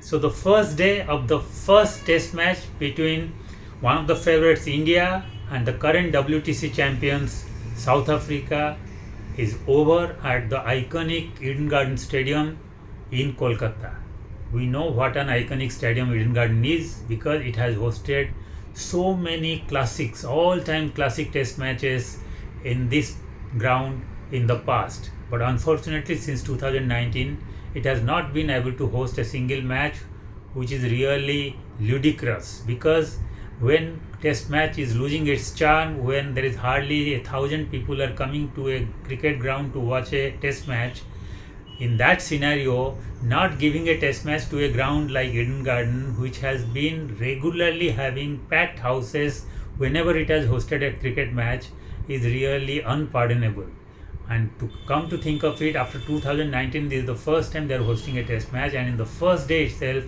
So the first day of the first test match between one of the favorites India and the current WTC champions South Africa is over at the iconic Eden Garden Stadium in Kolkata. We know what an iconic stadium Eden Garden is because it has hosted so many classics, all-time classic test matches in this ground in the past. But unfortunately, since 2019, it has not been able to host a single match, which is really ludicrous because when test match is losing its charm, when there is hardly 1,000 people are coming to a cricket ground to watch a test match, in that scenario, not giving a test match to a ground like Eden Garden, which has been regularly having packed houses whenever it has hosted a cricket match, is really unpardonable. And to come to think of it, after 2019, this is the first time they are hosting a test match, and in the first day itself,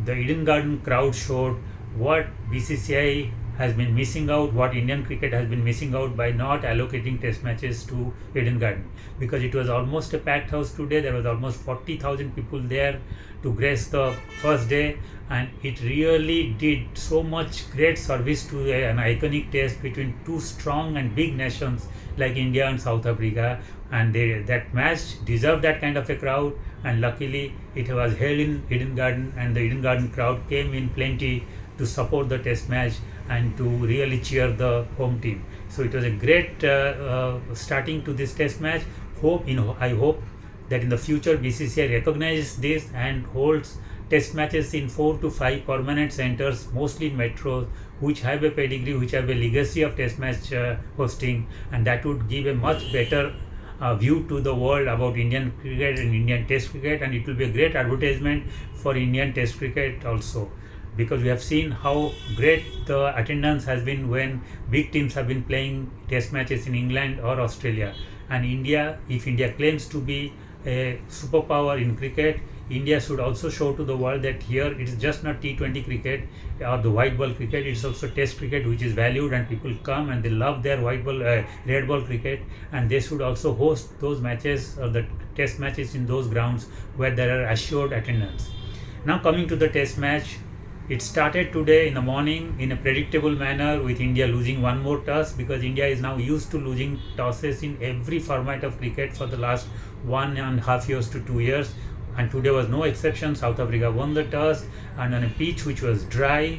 the Eden Garden crowd showed what BCCI has been missing out, what Indian cricket has been missing out by not allocating test matches to Eden Garden, because it was almost a packed house today. There was almost 40,000 people there to grace the first day, and it really did so much great service to an iconic test between two strong and big nations like India and South Africa, and that match deserved that kind of a crowd, and luckily it was held in Eden Garden, and the Eden Garden crowd came in plenty to support the test match and to really cheer the home team. So it was a great starting to this test match. I hope that in the future BCCI recognizes this and holds test matches in 4 to 5 permanent centers, mostly in metros, which have a pedigree, which have a legacy of test match hosting, and that would give a much better view to the world about Indian cricket and Indian test cricket, and it will be a great advertisement for Indian test cricket also, because we have seen how great the attendance has been when big teams have been playing test matches in England or Australia. And India, if India claims to be a superpower in cricket, India should also show to the world that here it is just not T20 cricket or the white ball cricket, it is also test cricket which is valued, and people come and they love their red ball cricket, and they should also host those matches or the test matches in those grounds where there are assured attendance. Now coming to the test match, it started today in the morning in a predictable manner with India losing one more toss, because India is now used to losing tosses in every format of cricket for the last 1.5 years to 2 years, and today was no exception. South Africa won the toss, and on a pitch which was dry,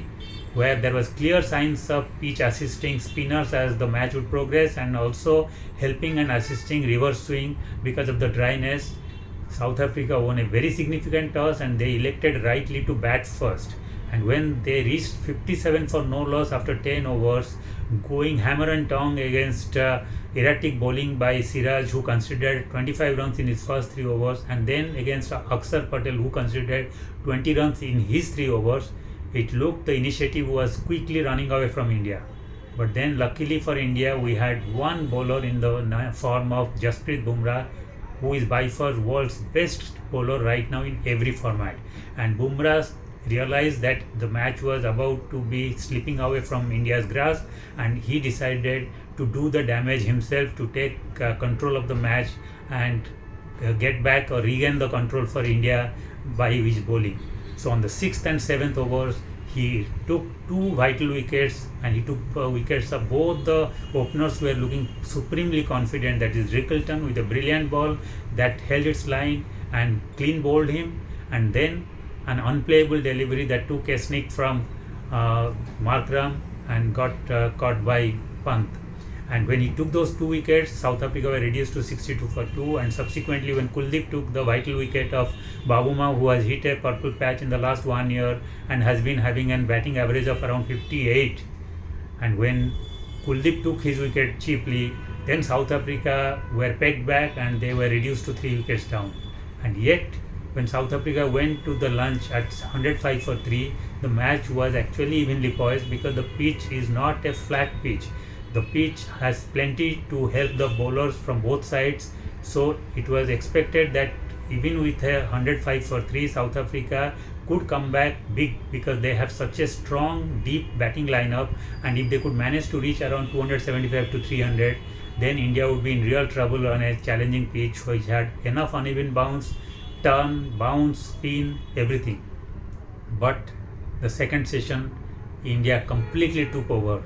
where there was clear signs of pitch assisting spinners as the match would progress, and also helping and assisting reverse swing because of the dryness. South Africa won a very significant toss, and they elected rightly to bat first. And when they reached 57 for no loss after 10 overs, going hammer and tong against erratic bowling by Siraj, who considered 25 runs in his first 3 overs, and then against Akshar Patel, who considered 20 runs in his 3 overs, it looked the initiative was quickly running away from India. But then luckily for India, we had one bowler in the form of Jasprit Bumrah, who is by far world's best bowler right now in every format. And Bumrah realized that the match was about to be slipping away from India's grasp, and he decided to do the damage himself, to take control of the match and get back or regain the control for India by his bowling. So on the 6th and 7th overs, he took 2 vital wickets, and he took wickets of both the openers who were looking supremely confident, that is Rickleton with a brilliant ball that held its line and clean bowled him, and then an unplayable delivery that took a sneak from Markram and got caught by Pant. And when he took those 2 wickets, South Africa were reduced to 62 for 2, and subsequently when Kuldeep took the vital wicket of Babuma, who has hit a purple patch in the last 1 year and has been having a batting average of around 58, and when Kuldeep took his wicket cheaply, then South Africa were pegged back and they were reduced to 3 wickets down. And yet, when South Africa went to the lunch at 105 for 3, the match was actually evenly poised because the pitch is not a flat pitch. The pitch has plenty to help the bowlers from both sides. So it was expected that even with a 105 for 3, South Africa could come back big because they have such a strong, deep batting lineup. And if they could manage to reach around 275 to 300, then India would be in real trouble on a challenging pitch which had enough uneven bounce, turn, bounce, spin, everything. But the second session, India completely took over.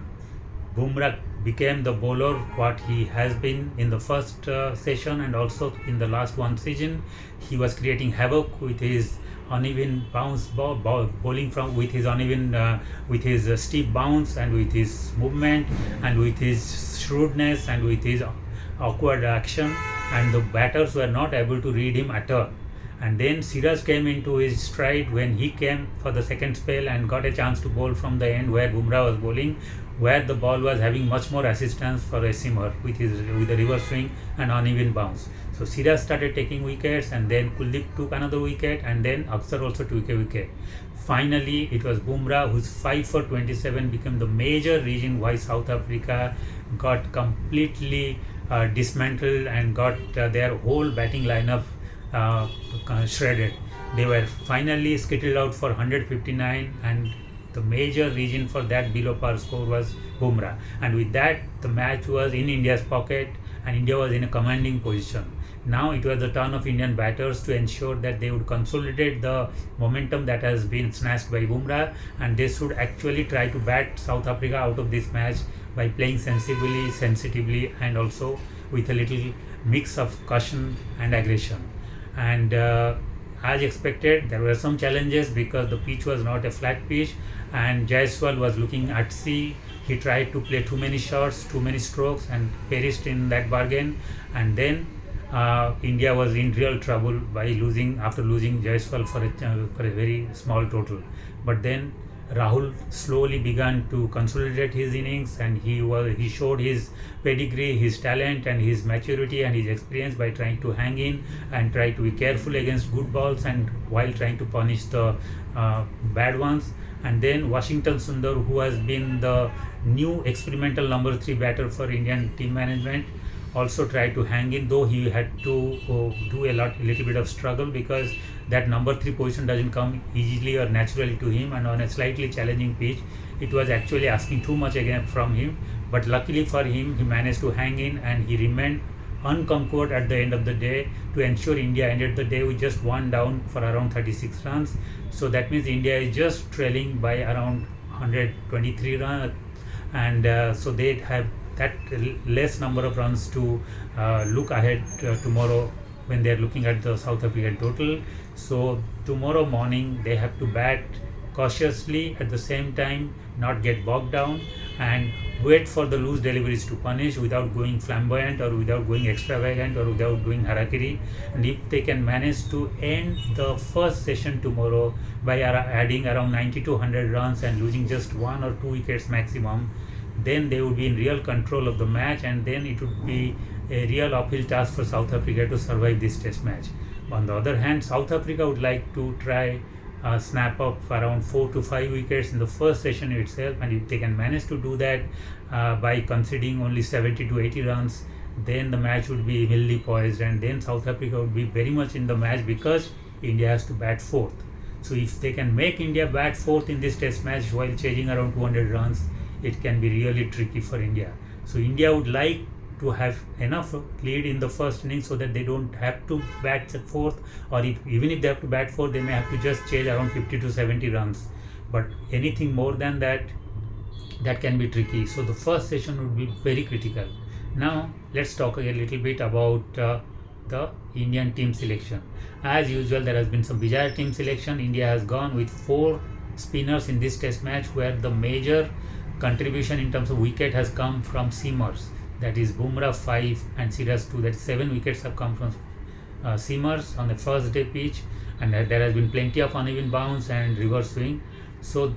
Bumrah became the bowler what he has been in the first session and also in the last one season. He was creating havoc with his uneven bounce bowling from with his uneven with his steep bounce and with his movement and with his shrewdness and with his awkward action, and the batters were not able to read him at all. And then Siraj came into his stride when he came for the second spell and got a chance to bowl from the end where Bumrah was bowling, where the ball was having much more assistance for a seamer with the reverse swing and uneven bounce. So Siraj started taking wickets, and then Kuldeep took another wicket, and then Aksar also took a wicket. Finally, it was Bumrah whose 5 for 27 became the major reason why South Africa got completely dismantled and got their whole batting lineup uh, shredded. They were finally skittled out for 159, and the major reason for that below par score was Bumrah. And with that, the match was in India's pocket, and India was in a commanding position. Now it was the turn of Indian batters to ensure that they would consolidate the momentum that has been snatched by Bumrah, and they should actually try to bat South Africa out of this match by playing sensibly, sensitively, and also with a little mix of caution and aggression. And as expected, there were some challenges because the pitch was not a flat pitch, and Jaiswal was looking at sea. He tried to play too many shots, too many strokes, and perished in that bargain. And then India was in real trouble by losing after losing Jaiswal for a very small total. But then Rahul slowly began to consolidate his innings, and he showed his pedigree, his talent, and his maturity and his experience by trying to hang in and try to be careful against good balls and while trying to punish the bad ones. And then Washington Sundar, who has been the new experimental number 3 batter for Indian team management, also tried to hang in, though he had to do a little bit of struggle because that number 3 position doesn't come easily or naturally to him, and on a slightly challenging pitch it was actually asking too much again from him. But luckily for him, he managed to hang in and he remained unconquered at the end of the day to ensure India ended the day with just one down for around 36 runs. So that means India is just trailing by around 123 runs, and so they have that less number of runs to look ahead tomorrow when they are looking at the South African total. So tomorrow morning they have to bat cautiously, at the same time not get bogged down and wait for the loose deliveries to punish without going flamboyant or without going extravagant or without doing harakiri. And if they can manage to end the first session tomorrow by adding around 90 to 100 runs and losing just 1 or 2 wickets maximum, then they would be in real control of the match, and then it would be a real uphill task for South Africa to survive this test match. On the other hand, South Africa would like to try snap up around 4 to 5 wickets in the first session itself, and if they can manage to do that by conceding only 70 to 80 runs, then the match would be evenly poised, and then South Africa would be very much in the match because India has to bat fourth. So if they can make India bat fourth in this test match while chasing around 200 runs, it can be really tricky for India. So India would like to have enough lead in the first inning so that they don't have to bat fourth, or even if they have to bat fourth, they may have to just chase around 50 to 70 runs. But anything more than that, that can be tricky. So the first session would be very critical. Now let's talk a little bit about the Indian team selection. As usual, there has been some bizarre team selection. India has gone with 4 spinners in this test match, where the major contribution in terms of wicket has come from seamers. That is Bumrah 5 and Siraj 2. That 7 wickets have come from seamers on the first day pitch, and there has been plenty of uneven bounce and reverse swing. So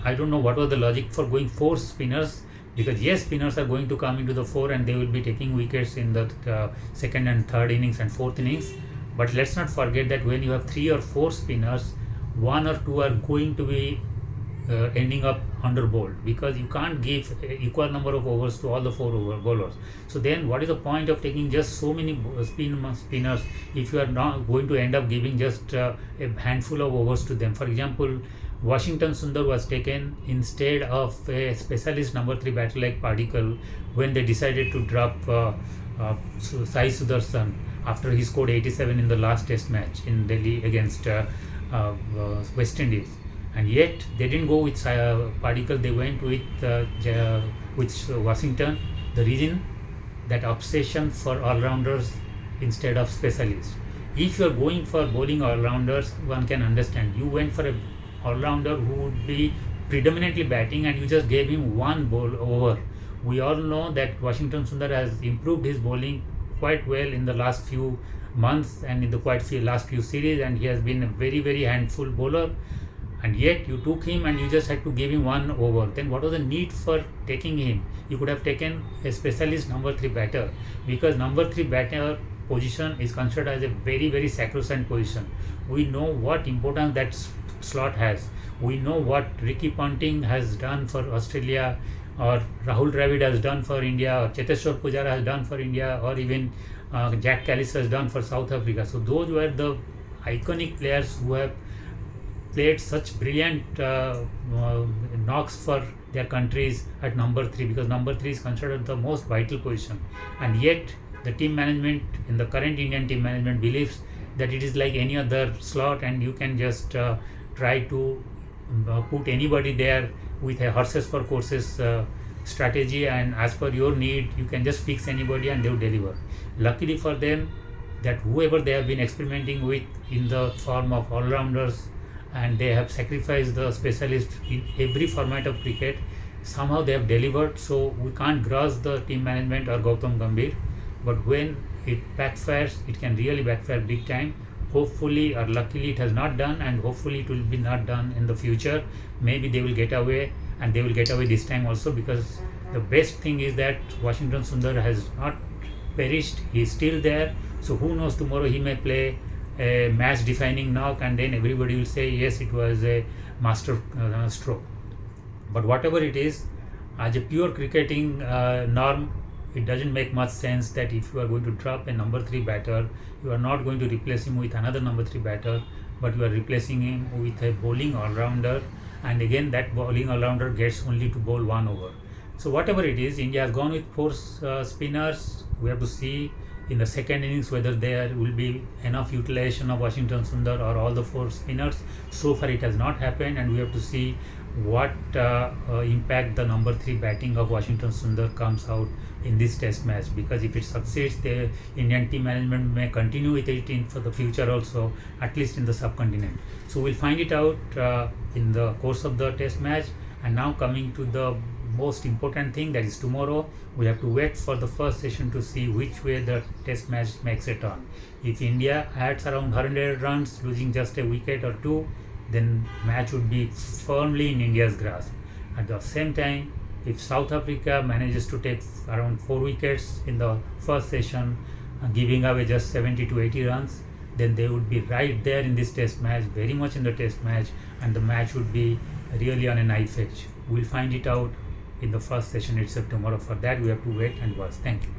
I don't know what was the logic for going 4 spinners, because yes, spinners are going to come into the 4 and they will be taking wickets in the second and third innings and fourth innings. But let's not forget that when you have 3 or 4 spinners, 1 or 2 are going to be ending up under bowled, because you can't give equal number of overs to all the 4 bowlers. So then what is the point of taking just so many spinners if you are not going to end up giving just a handful of overs to them? For example, Washington Sundar was taken instead of a specialist number 3 batter like Padikkal when they decided to drop Sai Sudarshan after he scored 87 in the last test match in Delhi against West Indies. and yet they didn't go with Particle. They went with Washington. The reason, that obsession for all-rounders instead of specialists. If you are going for bowling all-rounders, one can understand. You went for a all-rounder who would be predominantly batting, and you just gave him one ball over. We all know that Washington Sundar has improved his bowling quite well in the last few months and in the last few series, and he has been a very very handful bowler, and yet you took him and you just had to give him one over. Then what was the need for taking him? You could have taken a specialist number 3 batter, because number 3 batter position is considered as a very very sacrosanct position. We know what importance that slot has. We know what Ricky Ponting has done for Australia, or Rahul Dravid has done for India, or Cheteshwar Pujara has done for India, or even Jack Callis has done for South Africa. So those were the iconic players who have played such brilliant knocks for their countries at number 3, because number 3 is considered the most vital position. And yet the team management, in the current Indian team management, believes that it is like any other slot, and you can just try to put anybody there with a horses for courses strategy, and as per your need you can just fix anybody and they will deliver. Luckily for them, that whoever they have been experimenting with in the form of all-rounders, and they have sacrificed the specialists in every format of cricket, somehow they have delivered. So we can't grudge the team management or Gautam Gambhir, but when it backfires, it can really backfire big time. Hopefully or luckily it has not done, and hopefully it will be not done in the future. Maybe they will get away, and they will get away this time also, because the best thing is that Washington Sundar has not perished. He is still there. So who knows, tomorrow he may play a match defining knock, and then everybody will say yes, it was a master stroke. But whatever it is, as a pure cricketing norm, it doesn't make much sense that if you are going to drop a number 3 batter, you are not going to replace him with another number 3 batter, but you are replacing him with a bowling all-rounder, and again that bowling all-rounder gets only to bowl one over. So whatever it is, India has gone with 4 spinners. We have to see in the second innings whether there will be enough utilization of Washington Sundar or all the 4 spinners. So far it has not happened, and we have to see what impact the number 3 batting of Washington Sundar comes out in this test match, because if it succeeds, the Indian team management may continue with it for the future also, at least in the subcontinent. So we'll find it out in the course of the test match. And now coming to the most important thing, that is tomorrow. We have to wait for the first session to see which way the test match makes a turn. If India adds around 100 runs, losing just a wicket or 2, then match would be firmly in India's grasp. At the same time, if South Africa manages to take around 4 wickets in the first session, giving away just 70 to 80 runs, then they would be right there in this test match, very much in the test match, and the match would be really on a knife edge. We'll find it out in the first session itself tomorrow. For that we have to wait and watch. Thank you.